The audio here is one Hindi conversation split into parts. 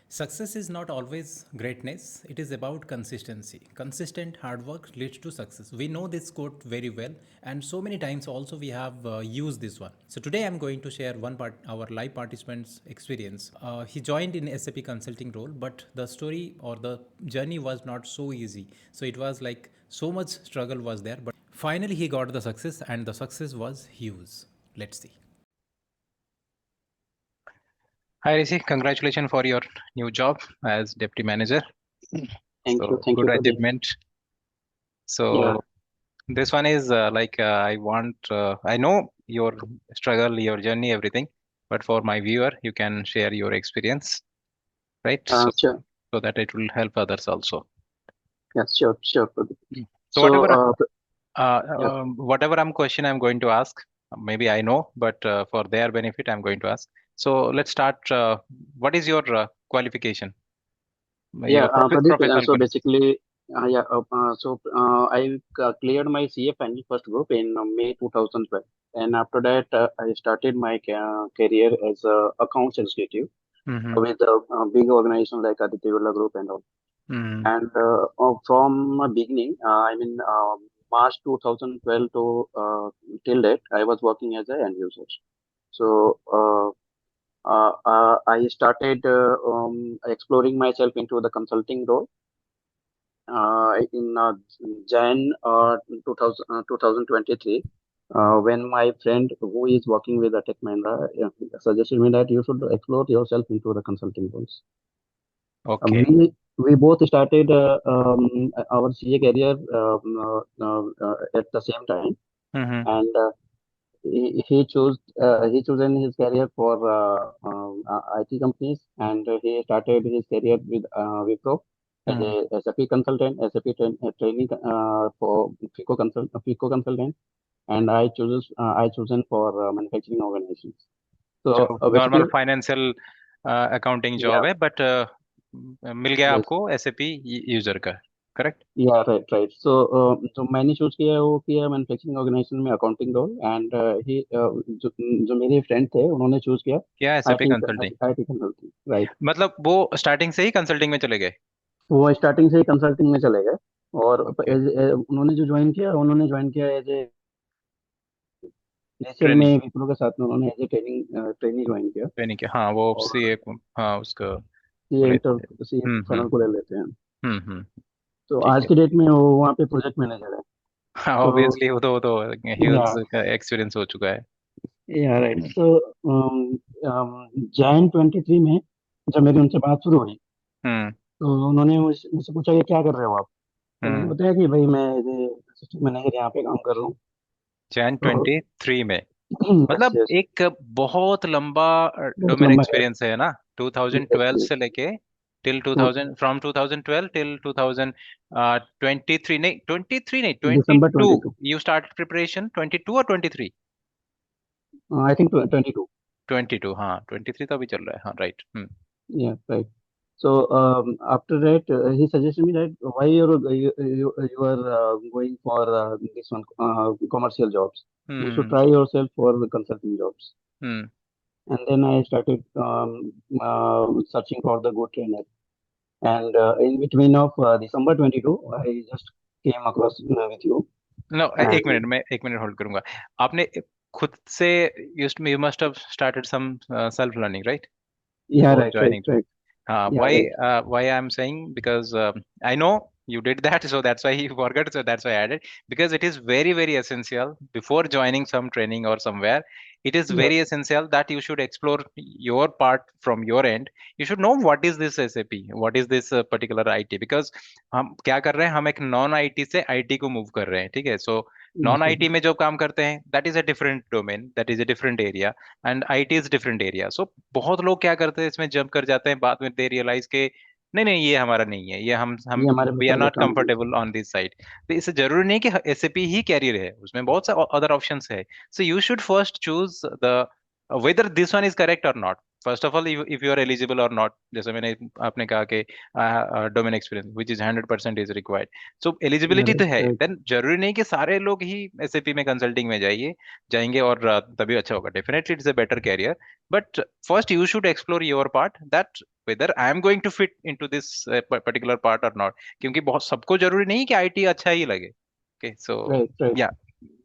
Success is not always greatness, it is about consistency. Consistent hard work leads to success. We know this quote very well, and so many times also we have used this one. So today I'm going to share one part our live participant's experience. He joined in SAP consulting role, but the story or the journey was not so easy. So it was like so much struggle was there, but finally he got the success, and the success was huge. Let's see. Hi Rishi, congratulations for your new job as deputy manager. So Thank good you, Pradeep. achievement. Yeah, So this one is I know your struggle, your journey, everything, but for my viewer, you can share your experience, right? sure. So that it will help others also. Yeah, sure, Pradeep. So So, yeah, whatever question I'm going to ask, maybe I know, but for their benefit, I'm going to ask. So let's start. What is your qualification? yeah, Your Pradeep. professional So qualification. basically, I cleared my CA final first group in May 2012, and after that, I started my career as a accounts executive Mm-hmm. with a big organization like Aditya Birla Group and all. Mm-hmm. And from beginning, March 2012 to till date, I was working as an end user. So I started exploring myself into the consulting role in Jan 2023. When my friend who is working with the Tech Mahindra suggested me that you should explore yourself into the consulting roles. Uh, Okay. we we both started our CA career at the same time, Mm-hmm. and he chosen his career for IT companies, and he started his career with Wipro as Mm-hmm. a SAP consultant, training for FICO consultant, and I chosen for manufacturing organizations. So जो normal basically, financial accounting yeah, job है बट मिल गया yes. आपको एसएपी यूजर का करेक्ट Yeah, right. So मैंने चूज किया वो किया मैन्युफैक्चरिंग ऑर्गेनाइजेशन में अकाउंटिंग रोल एंड ही जो जो मेरे फ्रेंड थे उन्होंने चूज किया क्या SAP IT consulting IT consulting right. मतलब वो स्टार्टिंग से ही कंसल्टिंग में चले गए वो स्टार्टिंग से ही कंसल्टिंग में चले गए और ओके उन्होंने जो उन्होंने ज्वाइन किया एज ए इनिशियल में ट्रेनिंग विप्रो के साथ में उन्होंने एज ए ट्रेनिंग ज्वाइन किया ट्रेनिंग के हाँ वो सी और एक हाँ उसका ये लेते हैं इंटर सी हम्म फाइनल को ले लेते हैं। हम्म तो ठीक आज है के डेट में वो वहाँ पे प्रोजेक्ट मैनेजर है। हाँ तो ऑब्वियसली वो तो या ह्यूज का एक्सपीरियंस हो चुका है या राइट। सो जैन 23 में जब मेरी उनसे बात शुरू हुई हम्म तो उन्होंने मुझसे पूछा कि क्या कर रहे हो आप। तो मैंने हम्म बताया कि भाई मैं असिस्टेंट मैनेजर यहाँ पे काम कर रहा हूँ। जैन तो 23 में यस मतलब यस, एक बहुत लंबा बहुत डोमेन लंबा है। एक्सपीरियंस है ना यस 2012 यस, से लेके टिल तो 2000 फ्रॉम 2012 टिल 2023 नहीं 23 नहीं दिसंबर 22 22, यू स्टार्ट प्रिपरेशन 22 और 23 आई थिंक 22। 22 हाँ 23 तो अभी चल रहा है हाँ राइट या right. So after that, he suggested me that why you are going for this one commercial jobs. You should hmm try yourself for the consulting jobs. Hmm And then I started searching for the good trainer. And in between of December 22, I just came across with you. No एक And मिनट मैं एक मिनट होल्ड करूंगा आपने खुद से you must have started some self learning right yeah, before right, joining right. Yeah, why right. why I'm saying because I know you did that, so that's why you forgot. So that's why I added because it is very essential before joining some training or somewhere. It is Yeah, very essential that you should explore your part from your end. You should know what is this SAP, what is this particular IT because हम क्या कर रहे हैं हम एक नॉन आईटी से आईटी को मूव कर रहे हैं ठीक है सो yes, नॉन yes. आईटी में जो काम करते हैं that is a different domain that is a different area and IT is different area so बहुत लोग क्या करते हैं इसमें जंप कर जाते हैं बाद में दे रियलाइज के नहीं नहीं ये हमारा नहीं है ये हम ये हमारे वी आर प्रोफाइल का नॉट काम नहीं है। कंफर्टेबल ऑन दिस साइड तो इससे जरूरी नहीं कि एसएपी ही कैरियर है उसमें बहुत सा अदर ऑप्शंस है so you should first choose the whether this one is correct और not first of all if you are eligible और नॉट जैसे मैंने आपने कहा कि domain experience which is 100% is required so Yeah, eligibility तो right, है right. देन जरूरी नहीं कि सारे लोग ही एसएपी में कंसल्टिंग में जाएंगे और तभी अच्छा होगा definitely it's a better career but first you should explore your part that whether I am going to fit into this particular part or not. क्योंकि बहुत सबको जरूरी नहीं कि IT अच्छा ही लगे. Okay, so Right, right. yeah,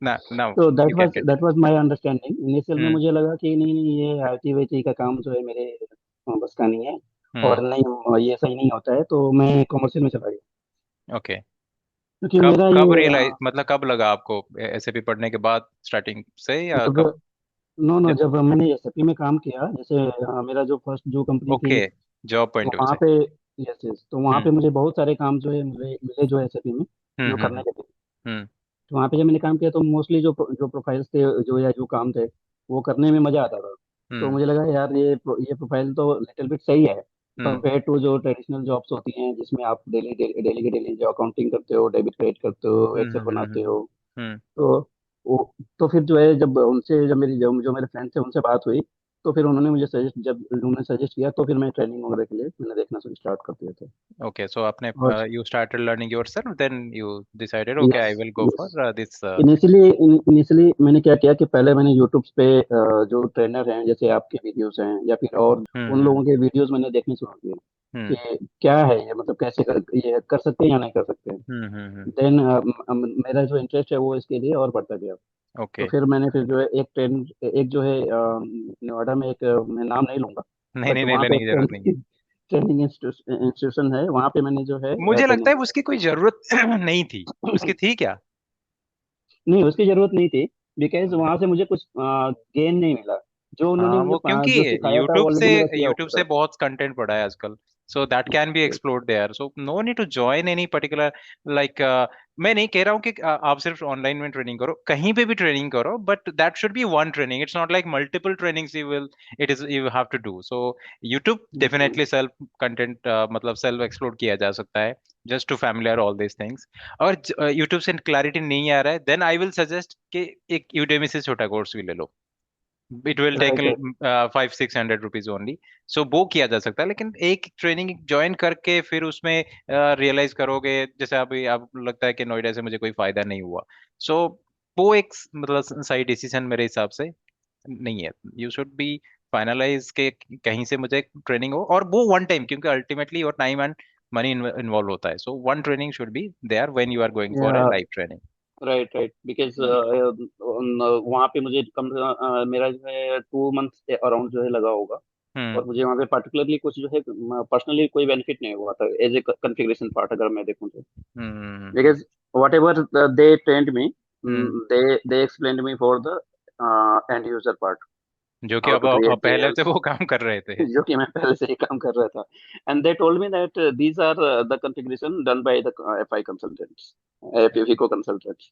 now तो you can continue. that was my understanding. Initial में हम्म मुझे लगा कि नहीं नहीं, ये आईटी वाईटी का काम जो है मेरे बस का नहीं है, और हम्म नहीं ये सही नहीं होता है, तो मैं कॉमर्शियल में चला गया, ओके. क्योंकि कब मेरा कब ये रियलाइज मतलब कब लगा आपको SAP पढ़ने के बाद स्टार्टिंग से या जब कब? नो नो जब जब मैंने एसएपी में काम किया, जैसे मेरा जो फर्स्ट जो कंपनी थी, ओके, जॉब तो पॉइंट ऑफ वहाँ से. पे यस यस, तो वहाँ हम्म पे मुझे बहुत सारे काम जो है मुझे मिले जो एसएपी में जो हम्म. करने के थे। हम्म तो वहाँ पे जब मैंने काम किया तो मोस्टली जो प्रोफाइल्स थे, जो या जो काम थे, वो करने में मजा आता था। तो हम्म मुझे लगा यार ये प्रोफाइल तो लिटिल बिट सही है हम्म कंपेयर टू जो ट्रेडिशनल जॉब्स होती हैं, जिसमें आप डेली डेली के डेली जो अकाउंटिंग करते हो, डेबिट क्रेडिट करते हो, हम्म एक्सेल हम्म हम्म बनाते हो। हम्म. तो वो तो फिर जो है जब उनसे जब मेरी जो मेरे फ्रेंड थे उनसे बात हुई, तो फिर उन्होंने सजेस्ट किया, तो फिर मैं ट्रेनिंग वगैरह के लिए मैंने देखना स्टार्ट कर दिया था। Okay, so आपने और you started learning yourself, then you decided okay, I yes will go for yes, this. Initially मैंने क्या किया कि पहले मैंने यूट्यूब पे जो ट्रेनर हैं, जैसे आपके वीडियोस हैं या फिर और उन हम्म लोगों के वीडियोस मैंने देखने शुरू किए हम्म कि क्या है ये, मतलब कैसे ये कर सकते हैं या नहीं कर सकते हैं। हम्म. देन मेरा जो इंटरेस्ट है वो इसके लिए और बढ़ता गया। तो Okay. फिर मैंने फिर जो है एक जो है नोएडा में एक मैं नाम नहीं लूंगा, नहीं बट नहीं नहीं, वहाँ पे लेने एक की जरूरत नहीं है. ट्रेनिंग इंस्टीट्यूशन है, वहाँ पे मैंने जो है मुझे लगता ट्रेनिंग। है उसकी कोई जरूरत नहीं थी. उसकी थी क्या? नहीं, उसकी जरूरत नहीं थी, बिकॉज वहां से मुझे कुछ गेन नहीं मिला। जो उन्होंने हाँ, मुझे वो क्योंकि जो सिखाया था वो यूट्यूब से ऑलरेडी मेरा किया यूट्यूब हुआ से था। बहुत कंटेंट पड़ा है आजकल. So that can be Yes, explored there, so no need to join any particular like. मैं नहीं कह रहा हूँ कि आप सिर्फ ऑनलाइन में ट्रेनिंग करो, कहीं पे भी ट्रेनिंग करो, but that should be one training. It's not like multiple trainings you will it is you have to do. So YouTube yes, definitely self content मतलब सेल्फ एक्सप्लोर किया जा सकता है, just to familiar all this things. और यूट्यूब से क्लैरिटी नहीं आ रहा है, देन आई विल सजेस्ट कि एक यूडेमी से छोटा कोर्स भी ले लो. It will take right, right, 500-600 rupees only. So वो किया जा सकता है, लेकिन एक ट्रेनिंग ज्वाइन करके फिर उसमें रियलाइज करोगे, जैसे अभी आप लगता है कि नोएडा से मुझे कोई फायदा नहीं हुआ. सो वो एक मतलब सही डिसीजन मेरे हिसाब से नहीं है. यू शुड बी फाइनलाइज के कहीं से मुझे ट्रेनिंग हो, और वो वन टाइम, क्योंकि ultimately your time and money involve होता है. So one training should be there when you are going for a yeah, live training. right, right, because वहाँ पे मुझे मेरा जो है 2 मंथ अराउंड जो है लगा होगा, हम्म और मुझे वहाँ पे पर्टिकुलरली कुछ जो है पर्सनली कोई बेनिफिट नहीं हुआ था एज ए कॉन्फ़िगरेशन पार्ट, अगर मैं देखूँ तो। हम्म Because whatever they trained me, hmm. they explained me for the end user part, जो कि how अब to create पहले the से वो काम कर रहे थे. जो कि मैं पहले से ही काम कर रहा था। And they told me that these are the configuration done by the FI consultants, FICO consultants.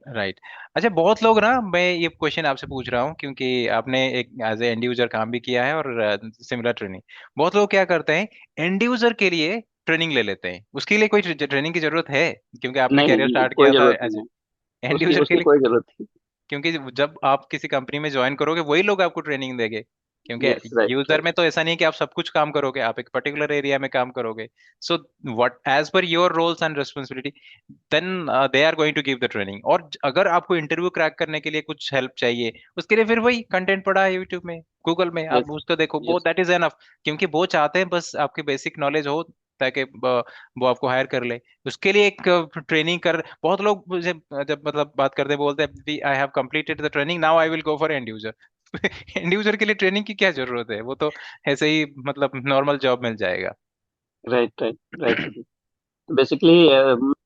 Right. अच्छा, बहुत लोग ना, मैं ये क्वेश्चन आपसे पूछ रहा हूँ क्योंकि आपने एक एज ए एंड यूजर काम भी किया है और सिमिलर ट्रेनिंग. बहुत लोग क्या करते हैं, एंड यूजर के लिए ट्रेनिंग ले लेते हैं. उसके लिए कोई ट्रेनिंग की जरूरत है? क्योंकि आपने नहीं कैरियर नहीं, स्टार्ट कोई किया था जरूरत एज नहीं है, एंड उसकी यूजर के उसकी लिए. कोई जरूरत नहीं। क्योंकि जब आप किसी कंपनी में ज्वाइन करोगे वही लोग आपको ट्रेनिंग देंगे. क्योंकि यस, राइट, यूजर राइट, में तो ऐसा नहीं कि आप सब कुछ काम करोगे, आप एक पर्टिकुलर एरिया में काम करोगे. So what as per your roles and responsibility, then they are going to give the training. और अगर आपको इंटरव्यू क्रैक करने के लिए कुछ हेल्प चाहिए, उसके लिए फिर वही कंटेंट पड़ा है यूट्यूब में, गूगल में, आप यस, उसको देखो, वो यस, दैट इज एनफ. क्योंकि वो चाहते हैं बस आपकी बेसिक नॉलेज हो, ताकि वो आपको हायर कर ले. उसके लिए एक ट्रेनिंग कर, बहुत लोग मुझे जब मतलब बात करते हैं बोलते हैं I have completed the training, now I will go for and user. And user के लिए ट्रेनिंग की क्या जरूरत है, वो तो ऐसे ही मतलब नॉर्मल जॉब मिल जाएगा. Right, right, right. बेसिकली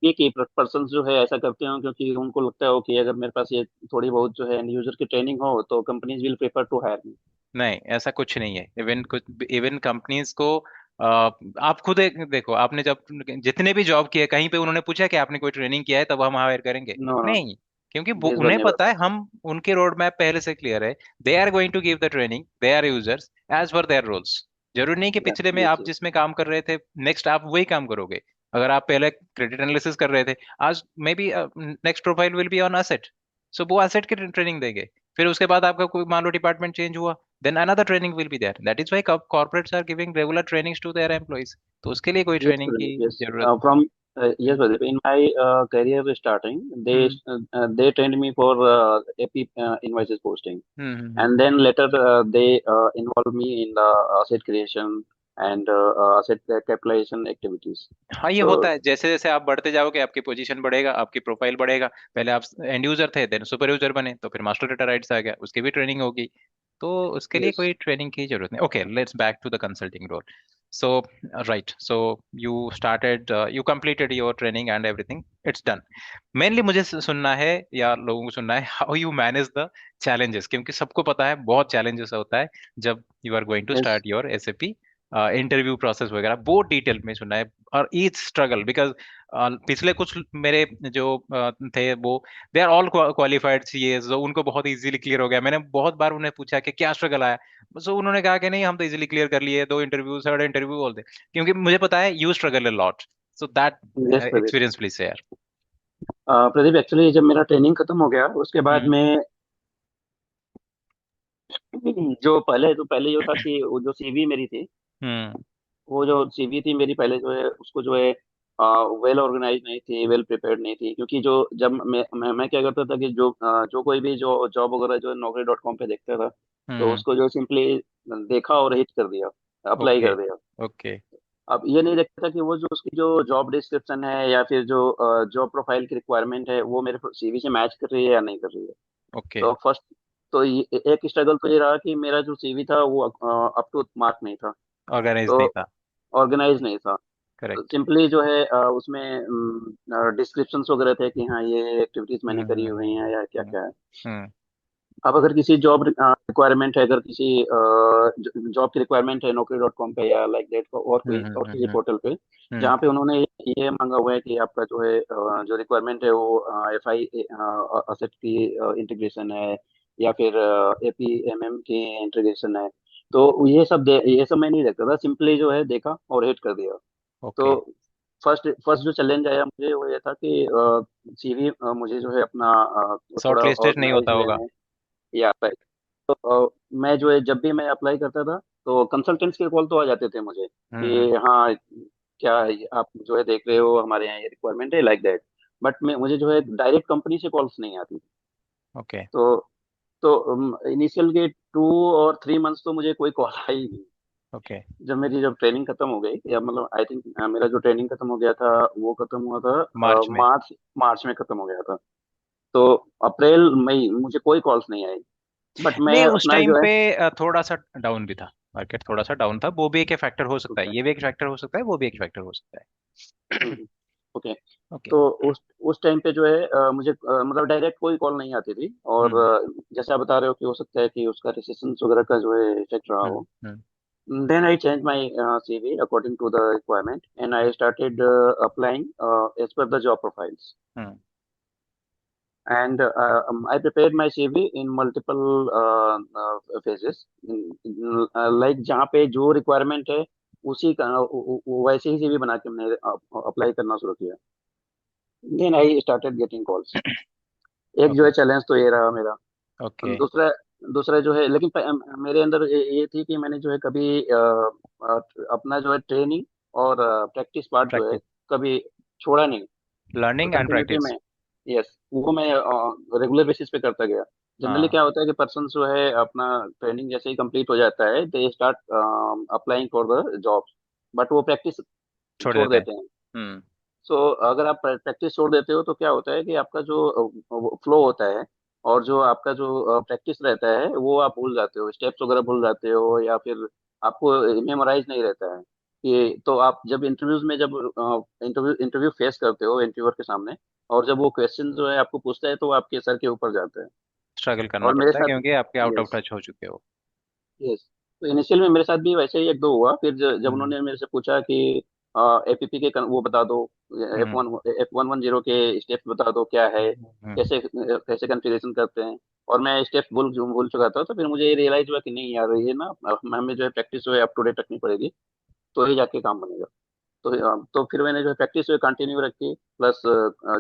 ये कि पर्सन जो है ऐसा करते हो क्योंकि उनको लगता है कि अगर मेरे पास ये थोड़ी बहुत जो है एंड यूजर की ट्रेनिंग हो तो companies will prefer to hire me. नहीं, ऐसा कुछ नहीं है. इवन कुछ इवन कंपनीज को आप खुद देखो, आपने जब जितने भी जॉब किए, कहीं पे उन्होंने पूछा कि आपने कोई ट्रेनिंग किया है तब हम हायर करेंगे? नो नो, नहीं. क्योंकि वो दिस वन उन्हें नेवर। पता है, हम उनके रोड मैप पहले से क्लियर है. They are going to give the training, they are users as per their roles. जरूरी नहीं कि पिछले में यस, आप जिसमें काम कर रहे थे नेक्स्ट आप वही काम करोगे. अगर आप पहले क्रेडिट एनालिसिस कर रहे थे, आज maybe next profile will be on asset. So वो एसेट की ट्रेनिंग देंगे. फिर उसके बाद आपका कोई मान लो डिपार्टमेंट चेंज हुआ, then another training will be there. That is why corporates are giving regular trainings to their employees. तो उसके लिए कोई yes, ट्रेनिंग की Pradeep, yes. जरूरत. From yes, Pradeep, in my career starting, hmm they trained me for AP invoices posting, hmm hmm and then later they involved me in the asset creation, and asset capitalization activities. हाँ ये So होता है, जैसे जैसे आप बढ़ते जाओगे आपकी पोजीशन बढ़ेगा, आपकी प्रोफाइल बढ़ेगा। पहले आप एंड यूजर थे, देन सुपर यूजर बने, तो फिर मास्टर डेटा राइट्स आ गया, उसकी भी ट्रेनिंग होगी। तो उसके लिए yes, कोई ट्रेनिंग की जरूरत नहीं। Okay, let's back to the consulting role. So right, so you started, you completed your training and everything, it's done. Mainly मुझे सुनना है या लोगों को सुनना है how you manage the challenges, क्योंकि सबको पता है बहुत चैलेंजेस होता है जब you are going to yes, start your SAP interview process वगैरह, बहुत डिटेल में सुनना है। और ईच स्ट्रगल, बिकॉज पिछले कुछ मेरे जो थे वो they are all qualified CA, तो उनको बहुत इजीली क्लियर हो गया। मैंने बहुत बार उन्हें पूछा कि क्या स्ट्रगल आया, सो उन्होंने कहा कि नहीं हम तो इजीली क्लियर कर लिए, 2 इंटरव्यू, 3rd इंटरव्यू बोलते, क्योंकि मुझे पता है you struggle a lot. So that yes, Pradeep. Experience please share. Pradeep, actually जब मेरा ट्रेनिंग खत्म हो गया उसके बाद हम्म में जो पहले जो था कि वो जो सीवी मेरी थी, हम्म वो जो सीवी थी मेरी पहले जो है उसको जो है वेल ऑर्गेनाइज नहीं थी, वेल प्रिपेयर्ड नहीं थी। क्योंकि जो जब मैं क्या करता था कि जो कोई भी जो जॉब वगैरह जो naukri.com पे देखता था, तो हम्म उसको जो सिंपली देखा और हिट कर दिया, अप्लाई ओके कर दिया। ओके अब ये नहीं देखता था कि वो जो उसकी जो जॉब डिस्क्रिप्शन है या फिर जो जॉब प्रोफाइल की रिक्वायरमेंट है वो मेरे सीवी से मैच कर रही है या नहीं कर रही है। ओके। तो फर्स्ट तो एक स्ट्रगल तो ये रहा कि मेरा जो सीवी था वो अप टू मार्क नहीं था। ऑर्गेनाइज तो नहीं था। ऑर्गेनाइज नहीं था। करेक्ट। सिंपली जो है उसमें डिस्क्रिप्शंस वगैरह थे कि हाँ ये एक्टिविटीज मैंने करी हुई हैं या क्या हम्म क्या है। हम्म अब अगर किसी जॉब रिक्वायरमेंट है, अगर किसी जॉब की रिक्वायरमेंट है naukri.com पे या लाइक दैट और किसी हम्म पोर्टल पे, हम्म जहाँ पे उन्होंने ये मांगा हुआ है कि आपका जो है जो रिक्वायरमेंट है वो एफआई असेट की इंटीग्रेशन है या फिर एपीएमएम की इंटीग्रेशन है। तो ये सब मैं नहीं देखता था, सिंपली जो है देखा और हिट कर दिया। ओके। तो फर्स्ट फर्स्ट जो चैलेंज आया मुझे वो ये था कि सीवी मुझे जो है अपना शॉर्ट थोड़ा लिस्टेड नहीं ऑर्गेनाइज होता वे होगा। में या मैं जो है जब भी मैं अप्लाई करता था तो कंसल्टेंट्स के कॉल तो आ जाते थे मुझे कि हम्म। हाँ क्या आप जो है देख रहे हो हमारे यहाँ ये रिक्वायरमेंट है लाइक दैट। बट मैं मुझे जो है डायरेक्ट कंपनी से कॉल्स नहीं आती। ओके। तो इनिशियल के 2 और 3 मंथ्स तो मुझे कोई कॉल आई नहीं। ओके। जब ट्रेनिंग खत्म हो गई, या मतलब आई थिंक मेरा जो ट्रेनिंग खत्म हो गया था वो खत्म हुआ था मार्च में। मार्च मार्च में खत्म हो गया था। तो अप्रैल मई मुझे कोई कॉल्स नहीं आई। बट मैं नहीं, उस अपना टाइम जो है पे थोड़ा सा डाउन भी था, मार्केट थोड़ा सा डाउन था, वो भी एक फैक्टर हो सकता है, ये भी एक फैक्टर हो सकता है, वो भी एक फैक्टर हो सकता है। ओके। ओके। तो उस टाइम पे जो है मुझे मतलब डायरेक्ट कोई कॉल नहीं आती थी। और हम्म जैसे आप बता रहे हो कि हो सकता है कि उसका रिसेशन वगैरह का जो है इफेक्ट रहा हो। Hmm then I change my CV according to the requirement and I started applying as per the job profiles. Hmm And I prepared my CV in multiple phases. Like जहाँ पे जो रिक्वायरमेंट है उसी का वैसे ही सीवी बना के मैंने अप्लाई करना शुरू किया। Then I started getting calls. एक जो है ओके चैलेंज तो ये रहा मेरा। ओके। दूसरा दूसरा जो है, लेकिन मेरे अंदर ये थी कि मैंने जो है कभी अपना जो है ट्रेनिंग और प्रैक्टिस पार्ट जो है प्रैक्टिस, कभी छोड़ा नहीं। लर्निंग एंड कंटिन्यूटी में, प्रैक्टिस। यस, वो मैं रेगुलर बेसिस पे करता गया। जनरली हाँ, क्या होता है कि पर्सन जो है अपना ट्रेनिंग जैसे ही कंप्लीट हो जाता है they start applying for the job, but वो प्रैक्टिस छोड़ छोड़ देते हैं। देते हैं। हम्म सो अगर आप प्रैक्टिस छोड़ देते हो तो क्या होता है कि आपका जो फ्लो होता है और जो आपका जो प्रैक्टिस रहता है वो आप भूल जाते हो, स्टेप्स वगैरह भूल जाते हो, या फिर आपको मेमोराइज नहीं रहता है कि तो आप जब इंटरव्यूज में जब इंटरव्यू फेस करते हो इंटरव्यूअर के सामने, और जब वो क्वेश्चन जो है आपको पूछता है तो वो आपके सर के ऊपर जाता है। स्ट्रगल करना और मेरे पड़ता है साथ, क्योंकि आपके आउट ऑफ यस, टच हो चुके हो। यस, तो इनिशियल में मेरे साथ भी वैसे ही एक दो हुआ। फिर जब हम्म उन्होंने मेरे से पूछा कि एपीपी के वो बता दो, हम्म F110 के स्टेप्स बता दो क्या है, हम्म कैसे कैसे कन्फिग्रेशन करते हैं, और मैं स्टेप्स भूल चुका था। तो फिर मुझे ये रियलाइज हुआ कि नहीं यार, ये ना हमें जो है प्रैक्टिस जो है अप टू डेट रखनी पड़ेगी, तो ही जाके काम बनेगा। तो फिर मैंने जो है प्रैक्टिस जो है कंटिन्यू रखी, प्लस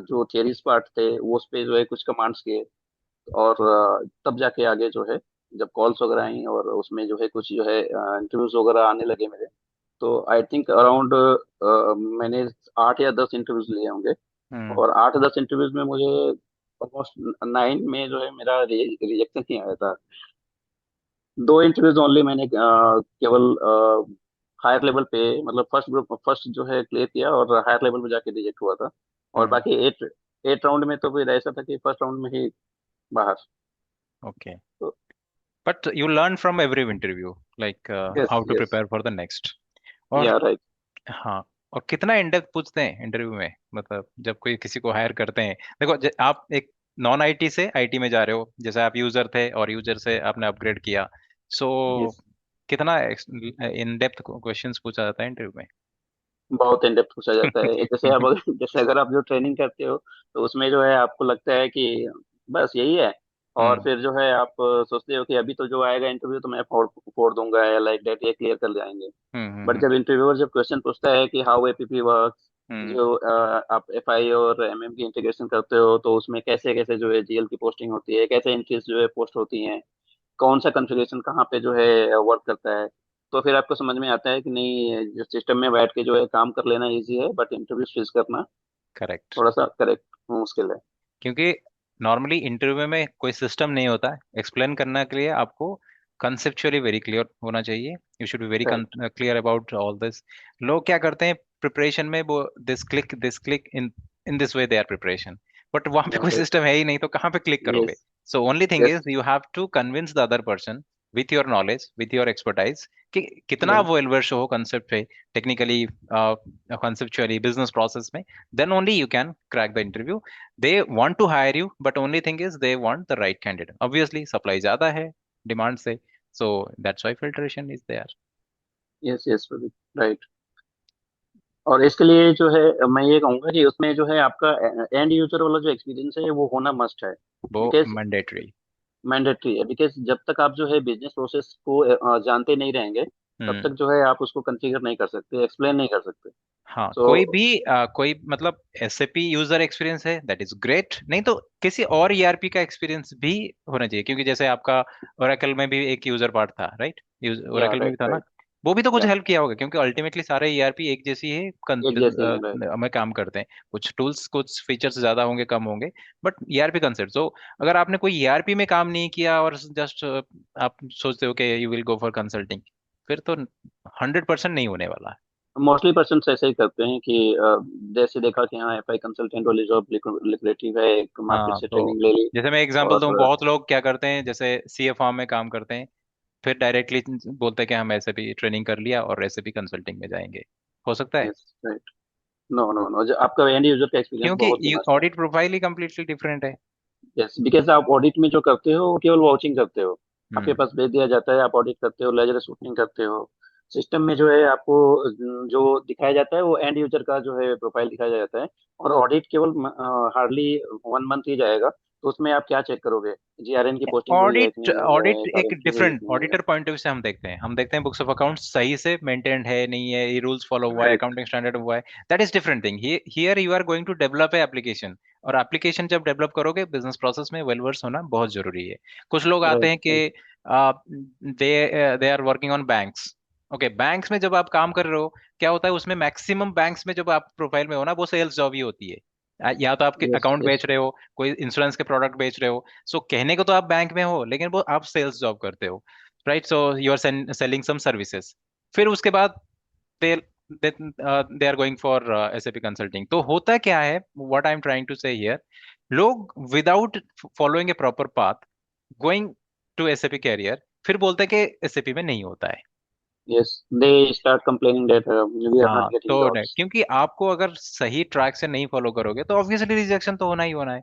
जो थियरीज पार्ट थे वो उस पे जो है कुछ कमांड्स किए। और तब जाके आगे जो है जब कॉल्स वगैरह आई और उसमें जो है कुछ जो है इंटरव्यूज वगैरह आने लगे मेरे, तो आई थिंक अराउंड मैंने 8 या 10 इंटरव्यूज लिए होंगे। हम्म। और 8 10 इंटरव्यूज में मुझे ऑलमोस्ट 9 में जो है मेरा रिजेक्शन ही आया था। 2 इंटरव्यूज ओनली मैंने केवल हायर लेवल पे, मतलब फर्स्ट ग्रुप फर्स्ट जो है क्लियर किया और हायर लेवल पे जाके रिजेक्ट हुआ था। और हम्म। बाकी 8 राउंड में तो फिर ऐसा था कि फर्स्ट राउंड में ही बाहर। ओके, तो but you learn from every interview, like yes how to yes, prepare for the next. और या राइट। हाँ, और कितना इन डेप्थ पूछते हैं इंटरव्यू में, मतलब जब कोई किसी को हायर करते हैं। देखो आप एक नॉन आईटी से आईटी में जा रहे हो, जैसे आप यूजर थे और यूजर से आपने अपग्रेड किया, सो यस, कितना इन डेप्थ क्वेश्चंस पूछा जाता है इंटरव्यू में? बहुत इन डेप्थ पूछा जाता है। जैसे अब जैसे अगर आप जो ट्रेनिंग करते हो तो उसमें जो है आपको लगता है कि बस यही है, और हम्म फिर जो है आप सोचते हो कि अभी तो जो आएगा इंटरव्यू तो मैं फोड़ फोड़ दूंगा, या लाइक दैट ये क्लियर कर जाएंगे। हम्म हम्म बट हम्म जब इंटरव्यूअर जब क्वेश्चन पूछता है कि हाउ एपीपी वर्क्स, हम्म, जो आप एफआई और एमएम की इंटीग्रेशन करते हो तो उसमें कैसे कैसे जो है जीएल की पोस्टिंग होती है, कैसे एंट्रीज जो है पोस्ट होती हैं, कौन सा कॉन्फ़िगरेशन कहाँ पे जो है वर्क करता है, तो फिर आपको समझ में आता है कि नहीं, जो सिस्टम में बैठ के जो है काम कर लेना इजी है, बट इंटरव्यू फेस करना करेक्ट। थोड़ा सा करेक्ट मुश्किल है। क्योंकि नॉर्मली इंटरव्यू में कोई सिस्टम नहीं होता, एक्सप्लेन करने के लिए आपको कंसेप्चुअली वेरी क्लियर होना चाहिए। You should be very right, clear about all this. लोग क्या करते हैं प्रिपरेशन में, वो this click in this way they are preparation, but वहां पे या कोई राइट, सिस्टम है ही नहीं, तो कहाँ पे क्लिक करोगे? Yes so only thing yes, is you have to convince the other person with your knowledge, with your expertise, कि कितना राइट, वो वेल वर्स हो कंसेप्ट पे, टेक्निकली, कंसेप्चुअली, बिजनेस प्रोसेस में, then only you can crack the interview. they want to hire you, but only thing is they want the right candidate. Obviously supply ज्यादा है डिमांड से, so that's why filtration is there. Yes yes, right. और इसके लिए जो है मैं ये कहूंगा कि उसमें जो है आपका एंड यूजर वाला जो एक्सपीरियंस है वो होना मस्ट है। वो बिकॉज मैंडेटरी। मैंडेटरी है, बिकॉज जब तक आप जो है बिजनेस प्रोसेस को जानते नहीं रहेंगे तब हम्म। तक जो है आप उसको कॉन्फ़िगर नहीं कर सकते, एक्सप्लेन नहीं कर सकते। हाँ, सो कोई भी कोई मतलब एसएपी यूजर एक्सपीरियंस है दैट इज ग्रेट, नहीं तो किसी और ईआरपी का एक्सपीरियंस भी होना चाहिए, क्योंकि जैसे आपका ओरेकल में भी एक यूजर पार्ट था, राइट? या ओरेकल में भी राइट था ना? राइट, वो भी तो कुछ या हेल्प किया होगा, क्योंकि अल्टीमेटली सारे ईआरपी एक जैसी है एक जैसे हैं, राइट। में काम करते हैं। कुछ टूल्स, कुछ फीचर्स ज्यादा होंगे, कम होंगे, बट ईआरपी कंसेप्ट। तो अगर आपने कोई ईआरपी में काम नहीं किया और जस्ट आप सोचते हो कि you will go for consulting, फिर तो 100% नहीं होने वाला। मोस्टली पर्सन ऐसे ही करते हैं कि जैसे देखा कि हाँ एफआई कंसल्टेंट वाली जॉब लिक्रेटिव है, एक मार्केट हाँ, से तो ट्रेनिंग ले ली। जैसे मैं एग्जांपल दूं, और बहुत लोग क्या करते हैं, जैसे सीए फॉर्म में काम करते हैं, फिर डायरेक्टली बोलते हैं कि हम ऐसे भी ट्रेनिंग कर लिया और ऐसे भी कंसल्टिंग में जाएंगे। हो सकता है, yes right, no no no, आपका एंड यूजर का एक्सपीरियंस बहुत ही क्योंकि मस्त है। ऑडिट प्रोफाइल ही कम्प्लीटली डिफरेंट है। यस, बिकॉज आप ऑडिट में जो करते हो वो केवल वॉचिंग करते हो, आपके हम्म। पास भेज दिया जाता है, आप ऑडिट करते हो, लेजर शूटिंग करते हो। सिस्टम में जो है आपको जो दिखाया जाता है वो एंड यूजर का जो है प्रोफाइल दिखाया जाता है। और ऑडिट केवल हार्डली 1 मंथ ही जाएगा, तो उसमें आप क्या चेक करोगे? जीआरएन की पोस्टिंग हुई है कि ऑडिट नहीं हुई है, ऑडिट एक करेंसी हुई है डिफरेंट कि नहीं हुई है। ऑडिटर पॉइंट ऑफ व्यू से हम देखते हैं बुक्स ऑफ अकाउंट्स सही से मेंटेन्ड है नहीं है, ये रूल्स फॉलो हुआ है, राइट अकाउंटिंग स्टैंडर्ड हुआ है। That is different thing. Here you are going to develop a application, और एप्लीकेशन जब डेवलप करोगे, बिजनेस प्रोसेस में वेल वर्स होना बहुत जरूरी है। कुछ लोग आते राइट हैं राइट, कि they are working on banks. Okay, banks में जब आप काम कर रहे हो, क्या होता है उसमें, मैक्सिमम बैंक्स में जब आप प्रोफाइल में हो ना, वो सेल्स जॉब ही होती है। या तो आपके यस अकाउंट यस, बेच रहे हो, कोई इंश्योरेंस के प्रोडक्ट बेच रहे हो, सो कहने को तो आप बैंक में हो, लेकिन वो आप सेल्स जॉब करते हो, right? So you are selling some services. फिर उसके बाद they they are going for SAP consulting. तो होता क्या है, what I am trying to say here, लोग without following a proper path going to SAP career, फिर बोलते हैं कि एसएपी में नहीं होता है। Yes, they start complaining that we are हाँ, नॉट गेटिंग तो जॉब्स। क्योंकि आपको अगर सही ट्रैक से नहीं फॉलो करोगे तो ऑब्वियसली रिजेक्शन तो होना ही होना है।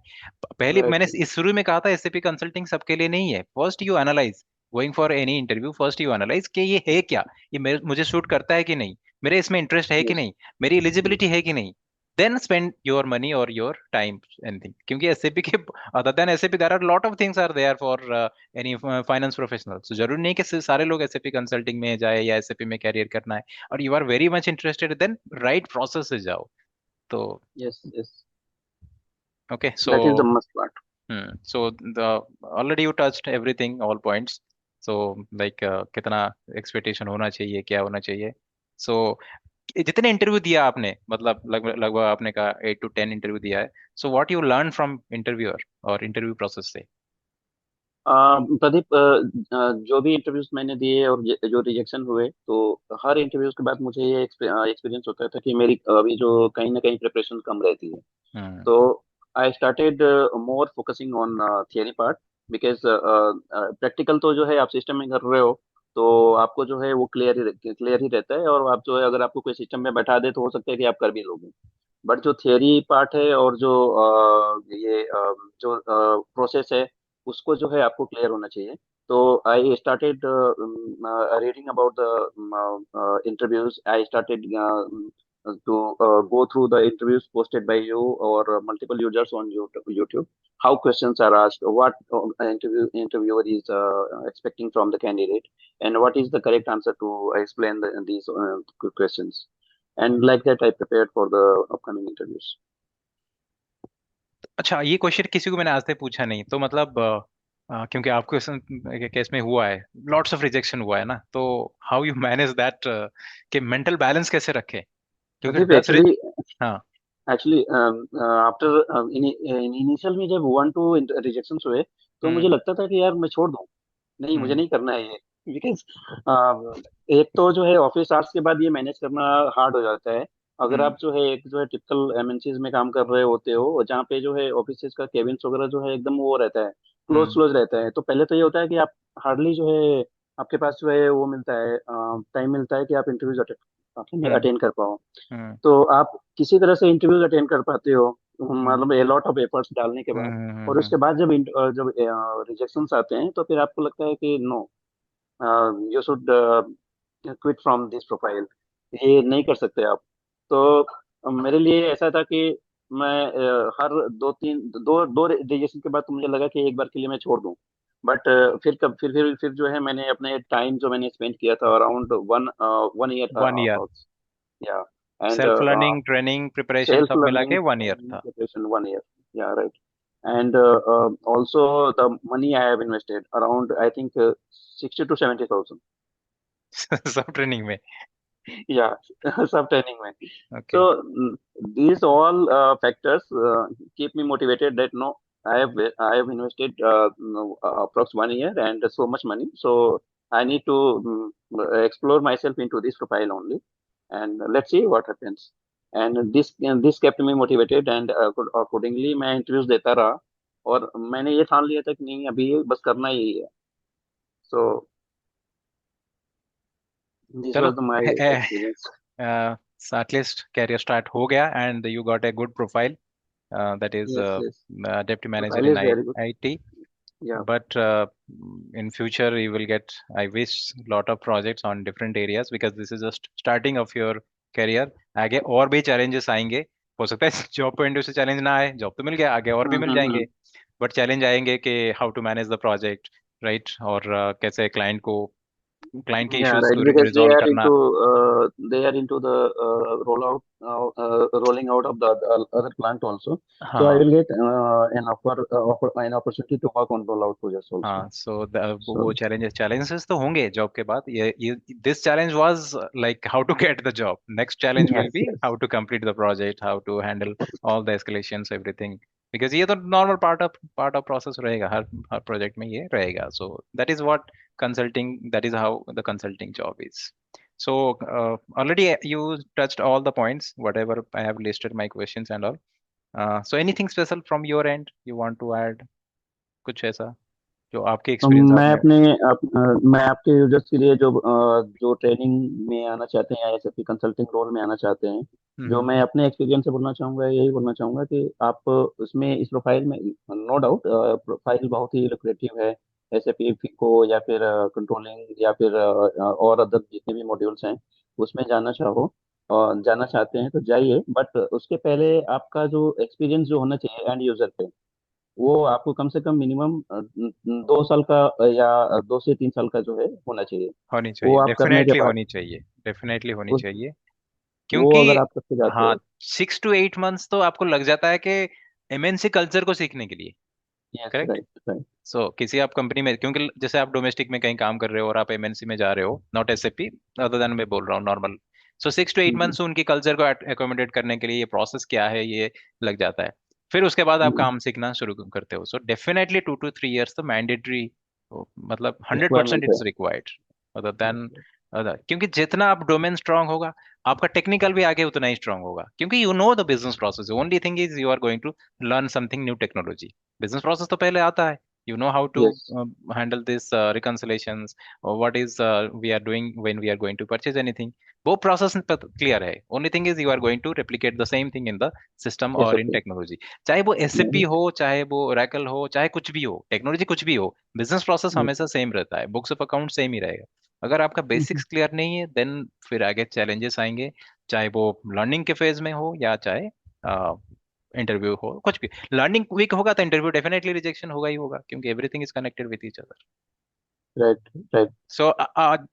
पहले राइट मैंने इस शुरू में कहा था, एसएपी कंसल्टिंग सबके लिए नहीं है। First you analyse, going for any interview, first you analyse कि ये है क्या, ये मुझे सूट करता है कि नहीं, मेरे इसमें इंटरेस्ट है कि यस नहीं, मेरी यस, एलिजिबिलिटी है कि नहीं। देन स्पेंड योर मनी और योर टाइम, एनीथिंग। क्योंकि एसएपी के other than SAP there are lot of things are there for any finance professional. So जरूरी नहीं कि सारे लोग एसएपी कंसल्टिंग में जाए या एसएपी में कैरियर करना है, और you are very much interested, then right process से जाओ। तो yes yes, okay, that is the must part. So the already you touched everything, all points. So like कितना एक्सपेक्टेशन होना चाहिए, क्या होना चाहिए? सो जितने इंटरव्यू दिया आपने, मतलब लगभग लगभग आपने कहा 8 to 10 इंटरव्यू दिया है, so what you learn from interviewer और इंटरव्यू प्रोसेस से? प्रदीप, जो भी इंटरव्यूज मैंने दिए और जो रिजेक्शन हुए, तो हर इंटरव्यूज के बाद मुझे ये एक्सपीरियंस होता था कि मेरी अभी जो कहीं ना कहीं प्रिपरेशन कम रहती है। हम्म। तो I started more focusing on theory part, because practical तो जो है आप सिस्टम में कर रहे हो, तो आपको जो है वो क्लियर ही रहता है, और आप जो है अगर आपको कोई सिस्टम में बैठा दे तो हो सकता है कि आप कर भी लोगे। बट जो थियरी पार्ट है और जो जो प्रोसेस है, उसको जो है आपको क्लियर होना चाहिए। तो I started reading about the interviews. I started to go through the interviews posted by you or multiple users on YouTube. How questions are asked, what interviewer is expecting from the candidate, and what is the correct answer to explain these questions. And like that, I prepared for the upcoming interviews. अच्छा, ये क्वेश्चन किसी को मैंने आज तक पूछा नहीं, तो मतलब क्योंकि आपको इस केस में हुआ है, लॉट्स ऑफ रिजेक्शन हुआ है ना, तो हाउ यू मैनेज दैट, कि मेंटल बैलेंस कैसे रखे, क्योंकि Pradeep, 10 actually, हाँ। actually, after initial में जब 1-2 रिजेक्शंस हुए, तो मुझे हम्म। लगता था कि यार मैं छोड़ दूं, नहीं मुझे हम्म। नहीं करना है ये। बिकॉज एक तो जो है ऑफिस आवर्स के बाद ये मैनेज करना हार्ड हो जाता है। अगर हम्म। आप जो है एक जो है टिपिकल एमएनसीज में काम कर रहे होते हो, जहाँ पे जो है ऑफिस का केबिन्स वगैरह जो है एकदम वो रहता है, क्लोज हम्म। क्लोज रहता है, तो पहले तो ये होता है कि आप हार्डली जो है आपके पास जो है वो मिलता है, टाइम मिलता है कि आप इंटरव्यूज हम्म। अटेंड कर पाओ। हम्म। तो आप किसी तरह से इंटरव्यूज अटेंड कर पाते हो, हम्म। मतलब ए लॉट ऑफ एफर्ट्स डालने के बाद। और हम्म। उसके बाद जब जब रिजेक्शंस आते हैं, तो फिर आपको लगता है कि no, you should quit from this profile, ये नहीं कर सकते आप। तो मेरे लिए ऐसा था कि मैं हर दो तीन दो दो रिजेक्शन के बाद तो मुझे लगा कि एक बार के लिए मैं छोड़ दूं। बट फिर जो है मैंने अपने टाइम जो मैंने स्पेंड किया था around one year one year approx. या and self learning, training, preparation self सब मिला learning के 1 ईयर training था। preparation 1 year. Yeah, right. And also the money I have invested around, I think, 60 to 70,000. सब ट्रेनिंग में। Yeah, sub training mein. Okay. So these all factors keep me motivated that no, I have invested no, approx 1 year and so much money. So I need to explore myself into this profile only, and let's see what happens. And this kept me motivated, and accordingly मैं interviews देता रहा, और मैंने ये ठान लिया था कि नहीं, अभी ये बस करना ही है। So this चलो, was my experience. At least career start हो गया and you got a good profile, that is Yes, yes. deputy manager Profile in is very good. IT. Yeah. But in future you will get, I wish, lot of projects on different areas, because this is just starting of your career. आगे और भी challenges आएंगे, हो सकता है जॉब पॉइंट से चैलेंज ना आए, जॉब तो मिल गया, आगे और भी मिल हम्म। जाएंगे, बट चैलेंज आएंगे कि how to manage the project, right, और कैसे क्लाइंट के Yeah, इश्यूज right. को Because रिजॉल्व करना। they are into the rolling out of the other plant also. So I हाँ। will get an opportunity to work on rollout projects also. हाँ, सो वो So चैलेंजेस तो होंगे जॉब के बाद, ये this challenge was like how to get the job, next challenge will yes, be yes, how to complete the project, how to handle all the escalations, everything, because ये तो नॉर्मल पार्ट ऑफ प्रोसेस रहेगा, हर प्रोजेक्ट में ये रहेगा, so that is what consulting, that is how the consulting job is. So already you touched all the points, whatever I have listed my questions and all. So anything special from your end you want to add, कुछ ऐसा जो आपके एक्सपीरियंस मैं आपने। अपने मैं आपके यूजर्स के लिए जो ट्रेनिंग में आना चाहते हैं या एसएपी कंसल्टिंग रोल में आना चाहते हैं, जो हम्म। मैं अपने एक्सपीरियंस से बोलना चाहूँगा, यही बोलना चाहूँगा कि आप उसमें इस प्रोफाइल में, नो डाउट प्रोफाइल बहुत ही लुक्रेटिव है। एसएपी फिको या फिर कंट्रोलिंग या फिर और अदर जितने भी मॉड्यूल्स हैं, उसमें जाना चाहो और जाना चाहते हैं तो जाइए। बट उसके पहले आपका जो एक्सपीरियंस जो होना चाहिए एंड यूजर पे, वो आपको कम से कम मिनिमम 2 साल का या 2 से 3 साल का जो है होना चाहिए। होनी वो चाहिए, आप करने के डेफिनेटली बाद होनी चाहिए, डेफिनेटली होनी उस चाहिए, वो क्योंकि अगर आप करके जाते हाँ, हो। 6 to 8 months तो आपको लग जाता है कि एमएनसी कल्चर को सीखने के लिए, yes, correct. Right, right. So किसी आप कंपनी में, क्योंकि जैसे आप डोमेस्टिक में कहीं काम कर रहे हो और आप एमएनसी में जा रहे हो, नॉट एसएपी, अदर देन मैं बोल रहा हूँ नॉर्मल, सो 6 to 8 months उनकी कल्चर को एकोमोडेट करने के लिए ये प्रोसेस क्या है, ये लग जाता है। फिर उसके बाद आप हम्म, काम सीखना शुरू करते हो. सो डेफिनेटली 2 to 3 years तो मैंडेटरी, मतलब 100% रिक्वायरमेंट है। It's required. Other than other, क्योंकि जितना आप डोमेन स्ट्रांग होगा, आपका टेक्निकल भी आगे उतना ही स्ट्रांग होगा, क्योंकि you know the business process. Only thing is you are going to learn something new technology. Business process तो पहले आता है. You know how to yes, handle this reconciliations, or what is we are doing when we are going to purchase anything. वो प्रोसेस क्लियर है. Only thing is you are going to replicate the same thing in the system और इन एसएपी। टेक्नोलॉजी. चाहे वो एसएपी हो, चाहे वो ओरेकल हो, चाहे कुछ भी हो, टेक्नोलॉजी कुछ भी हो, बिजनेस प्रोसेस हमेशा सेम रहता है. बुक्स ऑफ अकाउंट सेम ही रहेगा. अगर आपका बेसिक्स क्लियर नहीं है, देन फिर आगे चैलेंजेस आएंगे, चाहे वो लर्निंग के फेज में हो या चाहे इंटरव्यू हो, कुछ भी. लर्निंग वीक होगा तो इंटरव्यू डेफिनेटली रिजेक्शन होगा ही होगा, क्योंकि everything is connected with each other. Right, right. So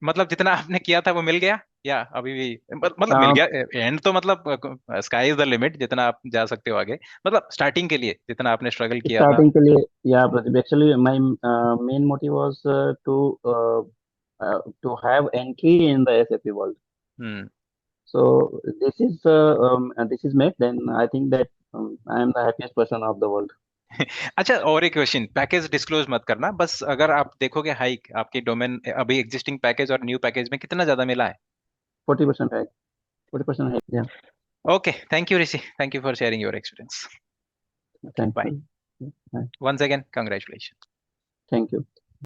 मतलब जितना आपने किया था वो मिल गया, या अभी भी मतलब मिल गया. एंड तो मतलब स्काई इज द लिमिट, जितना आप जा सकते हो आगे, मतलब स्टार्टिंग के लिए जितना आपने स्ट्रगल किया था. स्टार्टिंग के लिए, या Pradeep, actually my main motive was to to have entry in the SAP world. Hmm. So this is met, then I think that I am the happiest person of the world. अच्छा, और एक क्वेश्चन. पैकेज डिस्क्लोज मत करना, बस अगर आप देखोगे हाइक आपके डोमेन अभी एग्जिस्टिंग पैकेज और न्यू पैकेज में कितना ज्यादा मिला है. 40% है, 40% है। Yeah, okay, thank you Rishi, thank you for sharing your experience. thank bye. you. Yeah, once again congratulation. thank you.